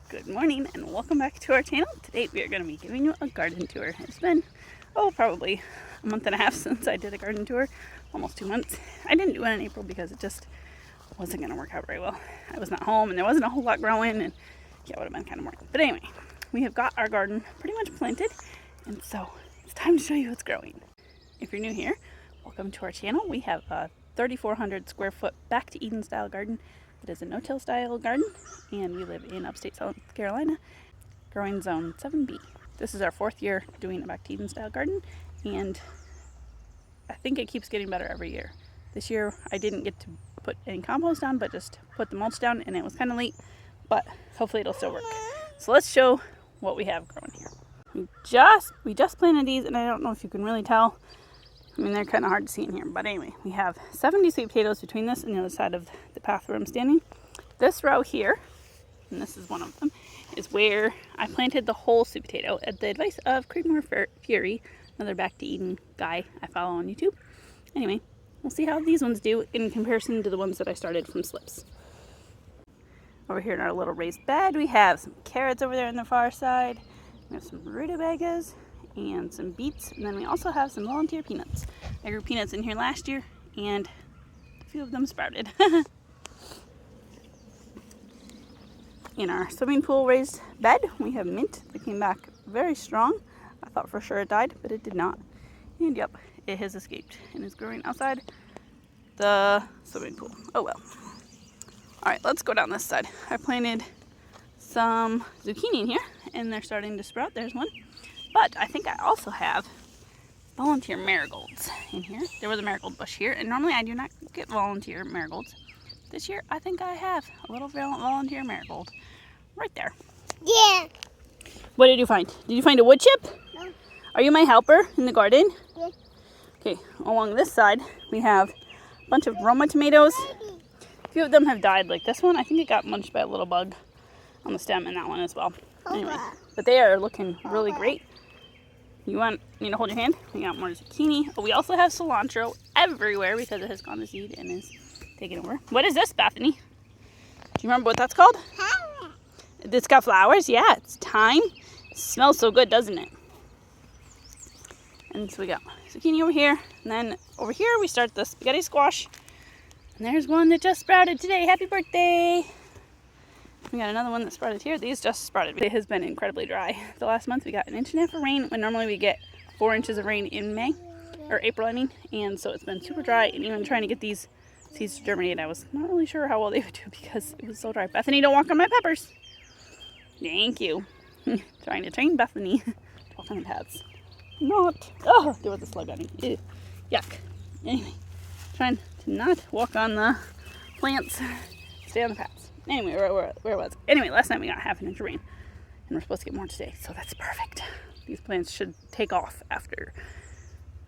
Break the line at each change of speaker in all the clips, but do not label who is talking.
Good morning and welcome back to our channel. Today we are going to be giving you a garden tour. It's been, probably a month and a half since I did a garden tour. Almost 2 months. I didn't do it in April because it just wasn't going to work out very well. I was not home and there wasn't a whole lot growing, and yeah, it would have been kind of boring. But anyway, we have got our garden pretty much planted, and so it's time to show you what's growing. If you're new here, welcome to our channel. We have a 3,400 square foot back to Eden style garden. It is a no-till style garden, and we live in upstate South Carolina, growing zone 7B. This is our 4th year doing a back to Eden style garden, and I think it keeps getting better every year. This year I didn't get to put any compost down, but just put the mulch down, and it was kind of late, but hopefully it'll still work. So let's show what we have growing here. We just planted these, and I don't know if you can really tell. I mean, they're kind of hard to see in here, but anyway, we have 70 sweet potatoes between this and the other side of the path where I'm standing. This row here, and this is one of them, is where I planted the whole sweet potato at the advice of Creedmoor Fury, another back to Eden guy I follow on YouTube. Anyway, we'll see how these ones do in comparison to the ones that I started from slips. Over here in our little raised bed, we have some carrots over there on the far side. We have some rutabagas and some beets, and then we also have some volunteer peanuts. I grew peanuts in here last year, and a few of them sprouted. In our swimming pool raised bed, we have mint that came back very strong. I thought for sure it died, but it did not. And yep, it has escaped and is growing outside the swimming pool. Oh well. Alright, let's go down this side. I planted some zucchini in here, and they're starting to sprout. There's one. But I think I also have volunteer marigolds in here. There was a marigold bush here, and normally I do not get volunteer marigolds. This year, I think I have a little volunteer marigold right there.
Yeah.
What did you find? Did you find a wood chip?
No.
Are you my helper in the garden?
Yeah.
Okay, along this side, we have a bunch of Roma tomatoes. A few of them have died, like this one. I think it got munched by a little bug on the stem, and that one as well. Anyway, but they are looking really great. You want me to hold your hand? We got more zucchini. But we also have cilantro everywhere because it has gone to seed and is taking over. What is this, Bethany? Do you remember what that's called?
Flower.
It's got flowers? Yeah, it's thyme. It smells so good, doesn't it? And so we got zucchini over here. And then over here we start the spaghetti squash. And there's one that just sprouted today. Happy birthday! We got another one that sprouted here. These just sprouted. It has been incredibly dry. The last month we got 1.5 inches of rain, when normally we get 4 inches of rain in May, or April I mean. And so it's been super dry, and even trying to get these seeds to germinate, I was not really sure how well they would do because it was so dry. Bethany, don't walk on my peppers. Thank you. Trying to train Bethany to walk on the paths. Not. Oh, there was a slug on me. Ew. Yuck. Anyway, trying to not walk on the plants. Stay on the paths. Anyway, where was it? Anyway, last night we got 1/2 inch of rain, and we're supposed to get more today, so that's perfect. These plants should take off after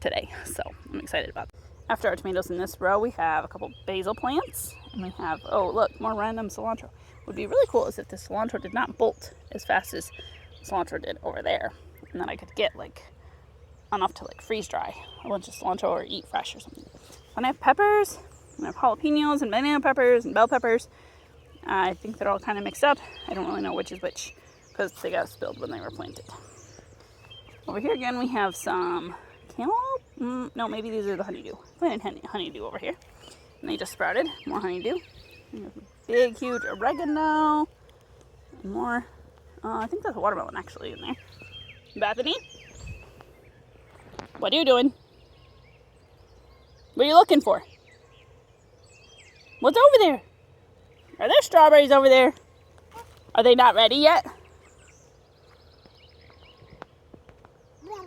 today, so I'm excited about that. After our tomatoes in this row, we have a couple basil plants, and we have, oh look, more random cilantro. What would be really cool is if the cilantro did not bolt as fast as cilantro did over there, and then I could get like enough to like freeze dry a bunch of cilantro or eat fresh or something. And I have peppers, and I have jalapenos and banana peppers and bell peppers. I think they're all kind of mixed up. I don't really know which is which because they got spilled when they were planted. Over here again we have some cantaloupe. No, maybe these are the honeydew. Planted honeydew over here. And they just sprouted. More honeydew. We have big, huge oregano. And more. I think there's a watermelon actually in there. Bethany? What are you doing? What are you looking for? What's over there? Are there strawberries over there? Are they not ready yet?
Yeah.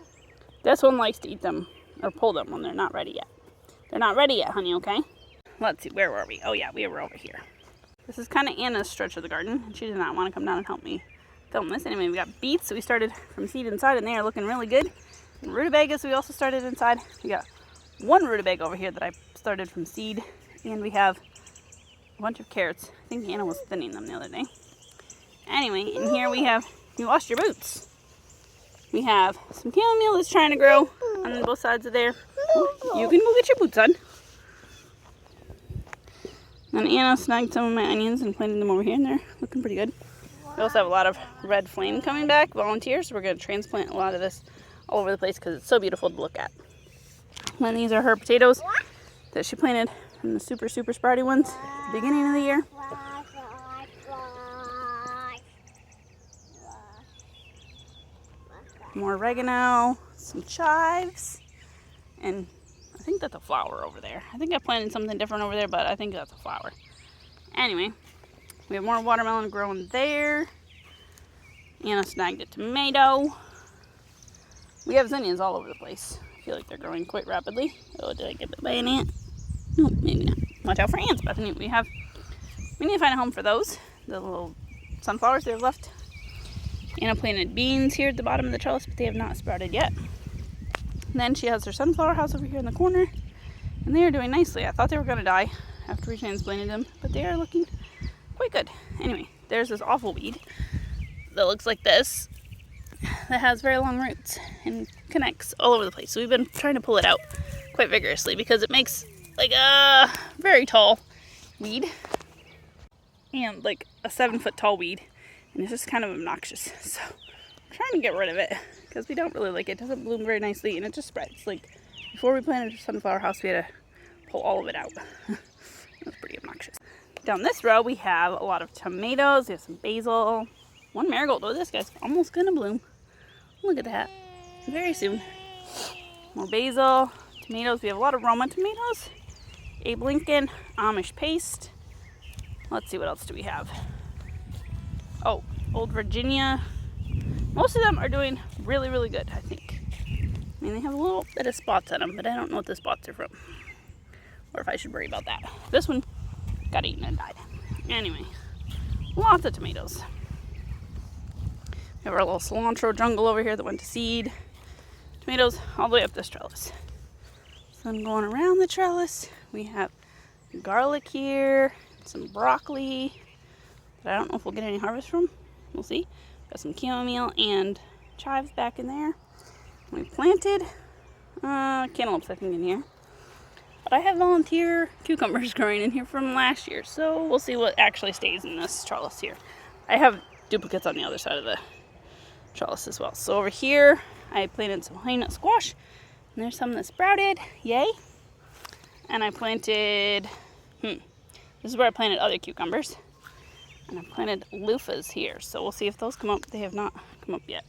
This one likes to eat them or pull them when they're not ready yet. They're not ready yet, honey, okay? Let's see, where were we? Oh yeah, we were over here. This is kind of Anna's stretch of the garden. She did not want to come down and help me film this. Anyway, we got beets. So we started from seed inside, and they are looking really good. And rutabagas we also started inside. We got one rutabaga over here that I started from seed, and we have a bunch of carrots. I think Anna was thinning them the other day. Anyway, in here we have, you lost your boots. We have some chamomile that's trying to grow on both sides of there. You can go get your boots on. And Anna snagged some of my onions and planted them over here, and they're looking pretty good. We also have a lot of red flame coming back, volunteers. So we're going to transplant a lot of this all over the place because it's so beautiful to look at. And these are her potatoes that she planted from the super sprouty ones at the beginning of the year. More oregano, some chives, and I think that's a flower over there. I think I planted something different over there, but I think that's a flower. Anyway, we have more watermelon growing there. Anna snagged a tomato. We have zinnias all over the place. I feel like they're growing quite rapidly. Oh, did I get bit by an ant? No, maybe not. Watch out for ants, Bethany. We need to find a home for those. The little sunflowers they have left. Anna planted beans here at the bottom of the trellis, but they have not sprouted yet. And then she has her sunflower house over here in the corner, and they are doing nicely. I thought they were going to die after we transplanted them, but they are looking quite good. Anyway, there's this awful weed that looks like this, that has very long roots and connects all over the place. So we've been trying to pull it out quite vigorously because it makes like a very tall weed and like a 7-foot tall weed, and it's just kind of obnoxious. So I'm trying to get rid of it because we don't really like it. It doesn't bloom very nicely and it just spreads. Like before we planted a sunflower house, we had to pull all of it out. It was pretty obnoxious. Down this row we have a lot of tomatoes. We have some basil, one marigold. Oh, this guy's almost gonna bloom. Look at that. Very soon. More basil, tomatoes. We have a lot of Roma tomatoes. Abe Lincoln, Amish paste. Let's see, what else do we have? Oh, Old Virginia. Most of them are doing really, really good, I think. I mean, they have a little bit of spots on them, but I don't know what the spots are from. Or if I should worry about that. This one got eaten and died. Anyway, lots of tomatoes. We have our little cilantro jungle over here that went to seed. Tomatoes all the way up this trellis. So I'm going around the trellis. We have garlic here, some broccoli that I don't know if we'll get any harvest from. We'll see. Got some chamomile and chives back in there. We planted cantaloupes, I think, in here. But I have volunteer cucumbers growing in here from last year, so we'll see what actually stays in this trellis here. I have duplicates on the other side of the trellis as well. So over here, I planted some honey nut squash, and there's some that sprouted. Yay! And I planted, this is where I planted other cucumbers. And I planted loofahs here, so we'll see if those come up. They have not come up yet.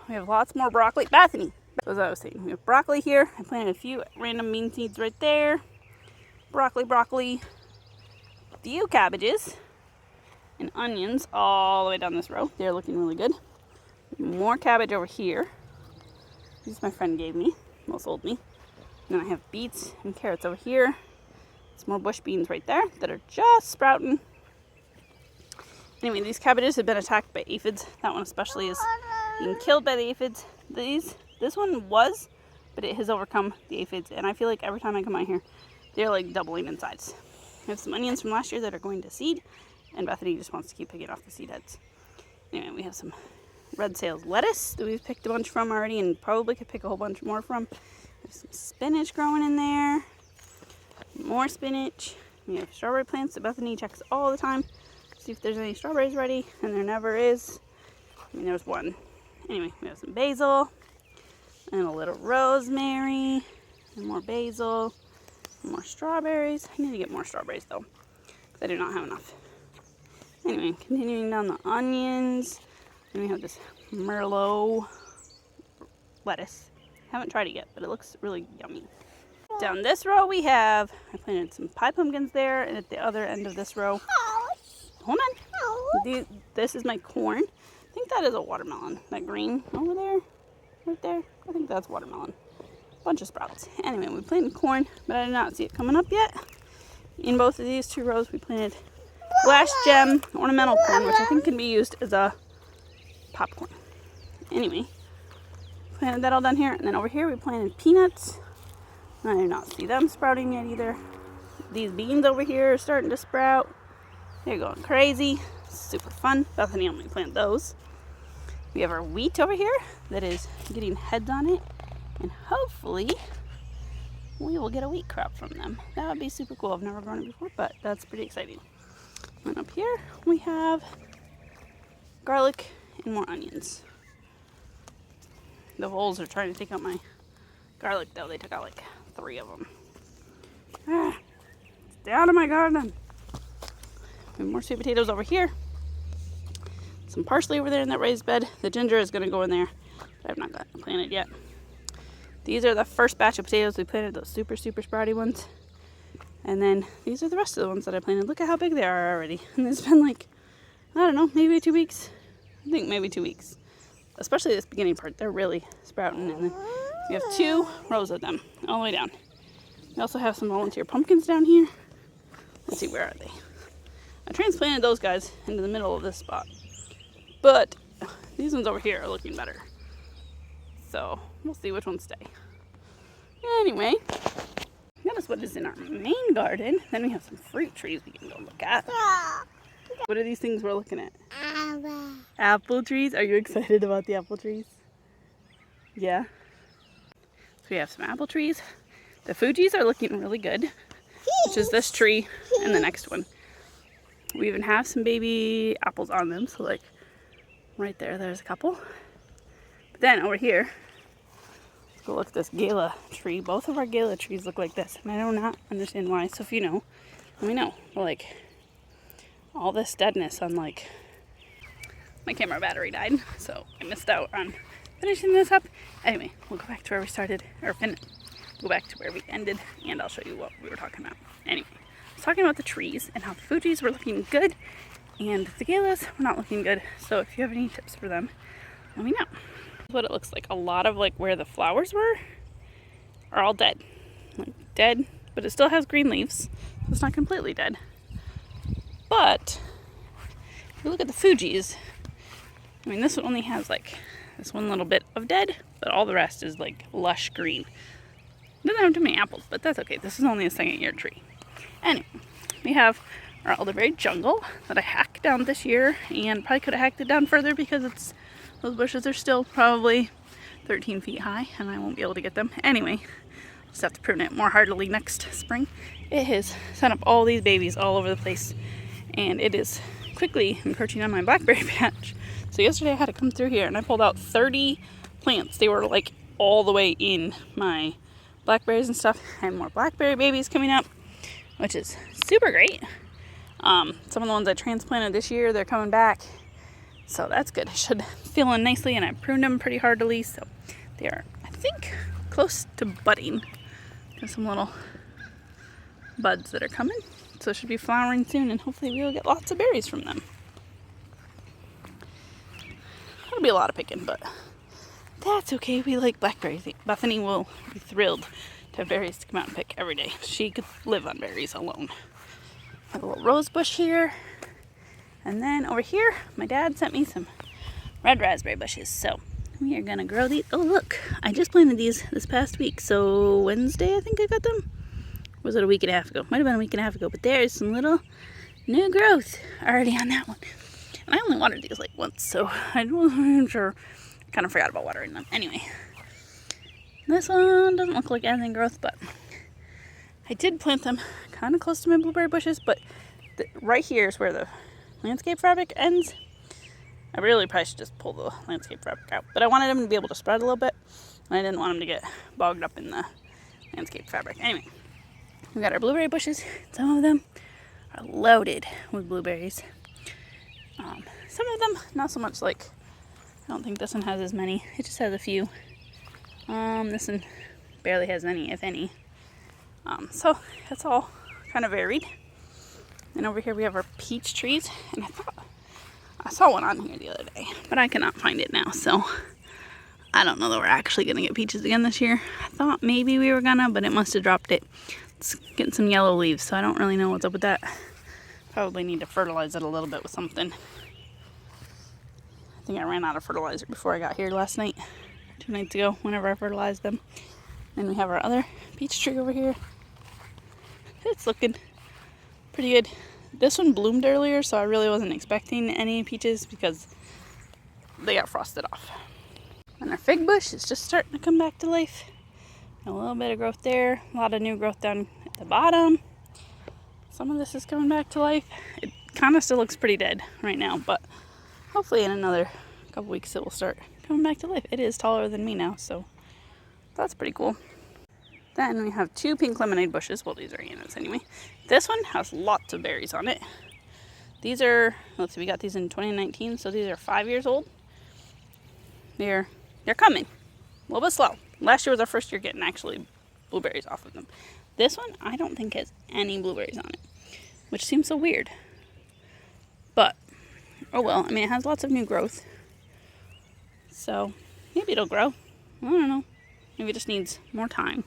We have lots more broccoli. Bethany! As I was saying, we have broccoli here. I planted a few random bean seeds right there. Broccoli. A few cabbages. And onions all the way down this row. They're looking really good. More cabbage over here. These my friend gave me. Well, sold me. And then I have beets and carrots over here. Some more bush beans right there that are just sprouting. Anyway, these cabbages have been attacked by aphids. That one especially is being killed by the aphids. This one was, but it has overcome the aphids. And I feel like every time I come out here, they're like doubling in size. I have some onions from last year that are going to seed. And Bethany just wants to keep picking off the seed heads. Anyway, we have some red sales lettuce that we've picked a bunch from already and probably could pick a whole bunch more from. There's some spinach growing in there. More spinach. We have strawberry plants that Bethany checks all the time. See if there's any strawberries ready, and there never is. I mean, there's one. Anyway, we have some basil and a little rosemary and more basil and more strawberries. I need to get more strawberries though, because I do not have enough. Anyway, continuing down the onions, and we have this Merlot lettuce. Haven't tried it yet, but it looks really yummy. Down this row we have, I planted some pie pumpkins there, and at the other end of this row, hold on, this is my corn. I think that is a watermelon, that green over there, right there. I think that's watermelon. Bunch of sprouts. Anyway, we planted corn, but I did not see it coming up yet. In both of these two rows we planted glass gem ornamental corn, which I think can be used as a popcorn. Anyway, planted that all down here, and then over here we planted peanuts. I do not see them sprouting yet either. These beans over here are starting to sprout. They're going crazy. Super fun. Bethany only planted those. We have our wheat over here that is getting heads on it, and hopefully we will get a wheat crop from them. That would be super cool. I've never grown it before, but that's pretty exciting. And up here we have garlic, and more onions. The voles are trying to take out my garlic though. They took out like 3 of them. Stay out of my garden. And more sweet potatoes over here. Some parsley over there in that raised bed. The ginger is going to go in there, but I've not got it planted yet. These are the first batch of potatoes we planted, those super sprouty ones. And then these are the rest of the ones that I planted. Look at how big they are already. And it's been like, I don't know, maybe 2 weeks. I think maybe 2 weeks. Especially this beginning part. They're really sprouting. And then we have 2 rows of them all the way down. We also have some volunteer pumpkins down here. Let's see, where are they? I transplanted those guys into the middle of this spot. But these ones over here are looking better. So we'll see which ones stay. Anyway, that is what is in our main garden. Then we have some fruit trees we can go look at. What are these things we're looking at? Apple trees. Are you excited about the apple trees? Yeah. So we have some apple trees. The Fuji's are looking really good, which is this tree and the next one. We even have some baby apples on them, so like right there's a couple. But then over here, let's go look at this gala tree. Both of our gala trees look like this, and I do not understand why. So if you know, let me know. But like all this deadness on like my camera battery died, so I missed out on finishing this up. Anyway, we'll go back to where we started, or go back to where we ended, and I'll show you what we were talking about. Anyway, I was talking about the trees and how the Fuji's were looking good and the galas were not looking good. So if you have any tips for them, let me know. This is what it looks like. A lot of like where the flowers were are all dead. Like dead, but it still has green leaves. So it's not completely dead. But if you look at the Fuji's, I mean, this one only has like this one little bit of dead, but all the rest is like lush green. It doesn't have too many apples, but that's okay. This is only a 2nd-year tree. Anyway, we have our elderberry jungle that I hacked down this year, and probably could have hacked it down further because those bushes are still probably 13 feet high, and I won't be able to get them. Anyway, just have to prune it more heartily next spring. It has sent up all these babies all over the place, and it is quickly encroaching on my blackberry patch. So yesterday I had to come through here, and I pulled out 30 plants. They were like all the way in my blackberries and stuff, and more blackberry babies coming up, which is super great. Some of the ones I transplanted this year, they're coming back, so that's good. I should fill in nicely, and I pruned them pretty heartily, so they are, I think, close to budding. There's some little buds that are coming, so it should be flowering soon, and hopefully we will get lots of berries from them. That'll be a lot of picking, but that's okay. We like blackberries. Bethany will be thrilled to have berries to come out and pick every day. She could live on berries alone. Have a little rose bush here. And then over here, my dad sent me some red raspberry bushes. So we are going to grow these. Oh, look. I just planted these this past week. So Wednesday, I think I got them. Or was it a week and a half ago? Might have been a week and a half ago. But there's some little new growth already on that one. And I only watered these like once. So I'm sure. Kind of forgot about watering them. Anyway, this one doesn't look like anything growth, but I did plant them kind of close to my blueberry bushes, but right here is where the landscape fabric ends. I really probably should just pull the landscape fabric out, but I wanted them to be able to spread a little bit, and I didn't want them to get bogged up in the landscape fabric. Anyway, we got our blueberry bushes. Some of them are loaded with blueberries. Some of them not so much. Like, I don't think this one has as many. It just has a few. This one barely has any, if any. So it's all kind of varied. And over here we have our peach trees. And I thought I saw one on here the other day, but I cannot find it now. So I don't know that we're actually going to get peaches again this year. I thought maybe we were gonna, but it must have dropped it. It's getting some yellow leaves, so I don't really know what's up with that. Probably need to fertilize it a little bit with something. I think I ran out of fertilizer before I got here last night, 2 nights ago, whenever I fertilized them. Then we have our other peach tree over here. It's looking pretty good. This one bloomed earlier, so I really wasn't expecting any peaches because they got frosted off. And our fig bush is just starting to come back to life. A little bit of growth there, a lot of new growth down at the bottom. Some of this is coming back to life. It kind of still looks pretty dead right now, but hopefully in another couple weeks it will start coming back to life. It is taller than me now, so that's pretty cool. Then we have 2 pink lemonade bushes. Well, these are Anna's anyway. This one has lots of berries on it. These are, let's see, we got these in 2019, so these are 5 years old. They're coming. A little bit slow. Last year was our first year getting actually blueberries off of them. This one, I don't think has any blueberries on it, which seems so weird. But, oh well, I mean, it has lots of new growth. So, maybe it'll grow. I don't know. Maybe it just needs more time.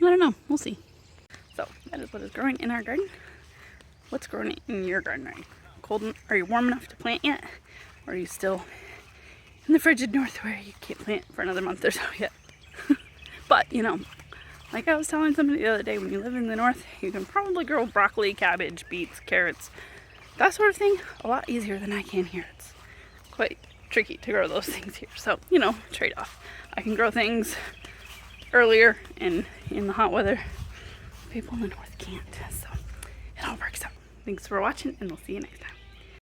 I don't know. We'll see. So, that is what is growing in our garden. What's growing in your garden? Are you warm enough to plant yet? Or are you still in the frigid north where you can't plant for another month or so yet? But, you know, like I was telling somebody the other day, when you live in the north, you can probably grow broccoli, cabbage, beets, carrots, that sort of thing a lot easier than I can here. It's quite tricky to grow those things here. So, you know, trade-off. I can grow things earlier in the hot weather. People in the north can't. So, it all works out. Thanks for watching, and we'll see you next time.